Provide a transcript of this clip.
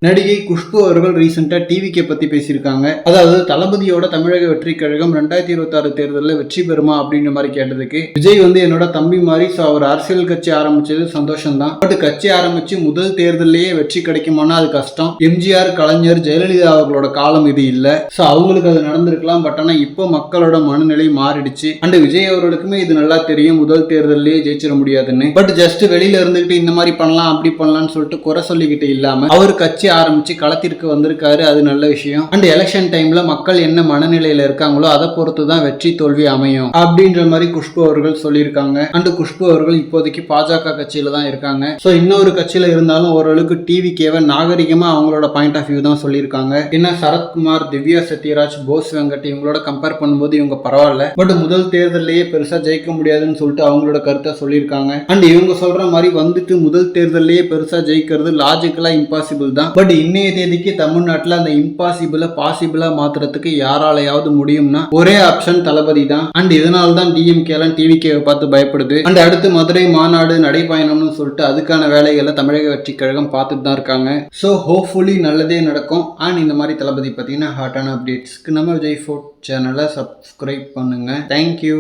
நடிகை குஷ்பு அவர்கள் ரீசெண்டா டிவிகே பத்தி பேசியிருக்காங்க. அதாவது தளபதியோட தமிழக வெற்றி கழகம் 2026 தேர்தலில் வெற்றி பெறுமா அப்படின்ற மாதிரி கேட்டதுக்கு, விஜய் என்னோட தம்பி மாதிரி, சோ அவர் அரசியல் கட்சி ஆரம்பிச்சது சந்தோஷம் தான். பட் கட்சி ஆரம்பிச்சு முதல் தேர்தலையே வெற்றி கிடைக்குமானா அது கஷ்டம். எம்ஜிஆர், கலைஞர், ஜெயலலிதா அவர்களோட காலம் இது இல்ல. சோ அவங்களுக்கு அது நடந்திருக்கலாம். பட் ஆனா இப்போ மக்களோட மனநிலை மாறிடுச்சு. அண்ட் விஜய் அவர்களுக்குமே இது நல்லா தெரியும், முதல் தேர்தலிலேயே ஜெயிச்சிட முடியாதுன்னு. பட் ஜஸ்ட் வெளியில இருந்துகிட்டு இந்த மாதிரி பண்ணலாம் அப்படி பண்ணலாம்னு சொல்லிட்டு குறை சொல்லிக்கிட்டு இல்லாம அவர் கட்சி ஆரம்பிச்சு களத்திற்கு வந்திருக்காரு. அது நல்ல விஷயம். அண்ட் எலெக்ஷன் டைம்ல மக்கள் என்ன மனநிலையில இருக்காங்களோ அதை பொறுத்து தான் வெற்றி தோல்வி அமையும் அப்படின்ற மாதிரி குஷ்பு அவர்கள் சொல்லியிருக்காங்க. அண்ட் குஷ்பு அவர்கள் இப்போதைக்கு பாஜக கட்சியில தான் இருக்காங்க. சோ இன்னொரு கட்சியில இருந்தாலும் ஓரளவுக்கு டிவிகேவை நாகரிகமா அவங்களோட பாயிண்ட் ஆஃப் வியூ தான் சொல்லியிருக்காங்க. என்ன சரத்குமார், திவ்யா சத்யராஜ், போஸ் வெங்கட் இவங்களோட கம்பேர் பண்ணும்போது இவங்க பரவாயில்ல. பட் முதல் தேர்தலையே பெருசா ஜெயிக்க முடியாதுன்னு சொல்லிட்டு அவங்களோட கருத்தை சொல்லியிருக்காங்க. அண்ட் இவங்க சொல்ற மாதிரி முதல் தேர்தலையே பெருசா ஜெயிக்கிறது லாஜிக்கலா இம்பாசிபிள் தான். பட் இன்னைய தேதிக்கு தமிழ்நாட்டில் அந்த இம்பாசிபிளை பாசிபிளா மாத்துறதுக்கு யாராலையாவது முடியும்னா ஒரே ஆப்ஷன் தளபதி தான். அண்ட் இதனால தான் டிஎம்கே டிவிகேவை பார்த்து பயப்படுது. அண்ட் அடுத்து மதுரை மாநாடு நடைபயணம்னு சொல்லிட்டு அதுக்கான வேலைகளை தமிழக வெற்றி கழகம் பார்த்துட்டு தான் இருக்காங்க. ஸோ ஹோப்ஃபுல்லி நல்லதே நடக்கும். அண்ட் இந்த மாதிரி தளபதி பார்த்தீங்கன்னா ஹாட்டான அப்டேட்ஸ்க்கு நம்ம விஜய் ஃபோர்ட் சேனலை சப்ஸ்கிரைப் பண்ணுங்க. தேங்க்யூ.